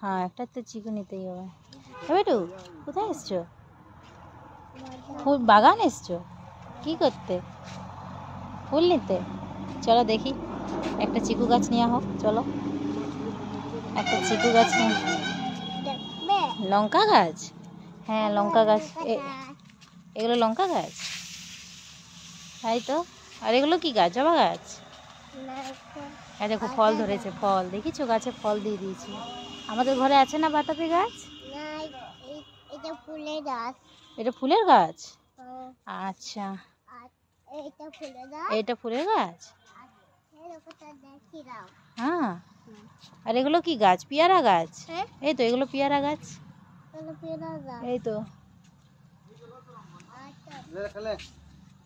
হ্যাঁ, একটা তো চিকু নিতেই হবে। বেটু, কোথায় এসছো? ফুল বাগান এসছো? কি করতে? ফুল নিতে? চলো দেখি, একটা চিকু গাছ নিয়ে হোক। চলো, একটা চিকু গাছ নিয়ে। লঙ্কা গাছ? হ্যাঁ, লঙ্কা গাছ। এগুলো লঙ্কা গাছ, তাই তো। আর এগুলো কি গাছ? জবা গাছ? হ্যাঁ, দেখো ফল ধরেছে। ফল দেখিছো? গাছে ফল দিয়ে দিয়েছি। আমাদের ঘরে আছে না বাতাবি গাছ? এটা ফুলের গাছ। এটা ফুলের গাছ? আচ্ছা, এটা ফুলের গাছ। হ্যাঁ, আর এগুলো কি গাছ? পেয়ারা গাছ? এই তো, এগুলো পেয়ারা গাছ। এই তো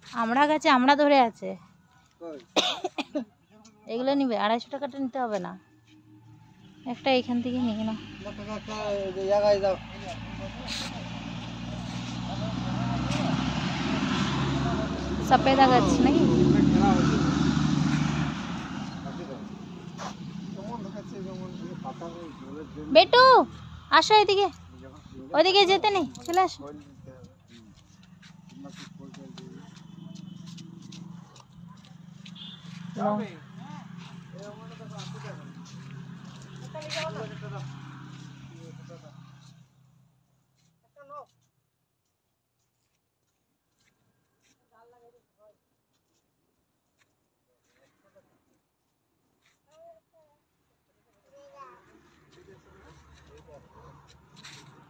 আমড়া গাছে আমড়া ধরে আছে। এগুলো নিবে? 250 টাকাটা নিতে হবে না? একটা এখান থেকে নিয়ে নাও। সফেদা গাছ নাকি? বেটু, আসো এদিকে। ওইদিকে যেতে নেই, চলে আসো।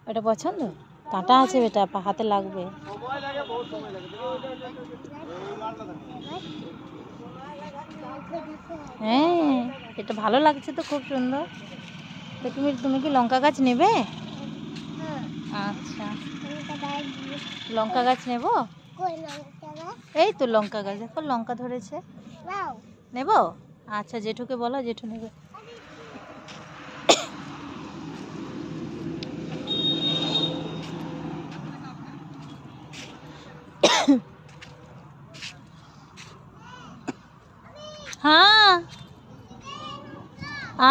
এটা পছন্দ? কাঁটা আছে বেটা, হাতে লাগবে। হ্যাঁ, এটা ভালো লাগছে তো, খুব সুন্দর। তো তুমি কি লঙ্কা গাছ নেবে? আচ্ছা, লঙ্কা গাছ নেব। এই তো লঙ্কা গাছ, দেখো লঙ্কা ধরেছে। নেব? আচ্ছা, জেঠুকে বলো, জেঠু নেবে। হ্যাঁ,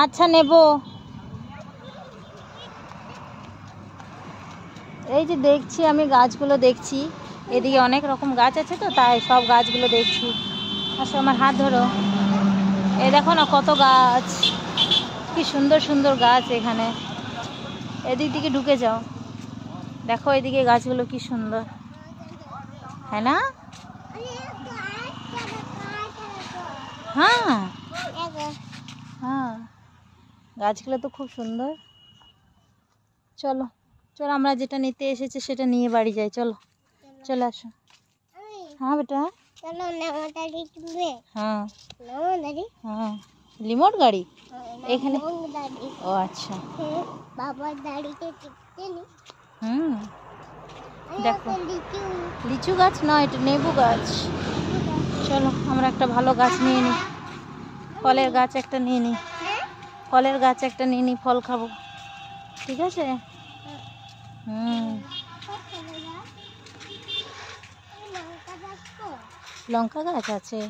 আচ্ছা নেব। এই যে দেখছি, আমি গাছগুলো দেখছি। এদিকে অনেক রকম গাছ আছে তো, তাই সব গাছগুলো দেখছি। আসো, আমার হাত ধরো। এই দেখো না কত গাছ, কি সুন্দর সুন্দর গাছ এখানে। এদিক দিকে ঢুকে যাও, দেখো এদিকে গাছগুলো কি সুন্দর, হ্যাঁ না? হ্যাঁ হ্যাঁ, গাছগুলো তো খুব সুন্দর। চলো চলো, আমরা যেটা নিতে এসেছি সেটা নিয়ে বাড়ি যাই। চলো, চলে আসো। হ্যাঁ বেটা, হ্যাঁ হ্যাঁ, রিমোট গাড়ি এখানে? ও আচ্ছা, বাবার দাড়িতে হুম, দেখো লিচু গাছ নয়, এটা লেবু গাছ। চলো, আমরা একটা ভালো গাছ নিয়ে নিই। ফলের গাছ একটা নিয়ে নিই, ফলের গাছ একটা নিয়ে নিই, ফল খাবো। ঠিক আছে? হুম, লঙ্কা গাছ আছে।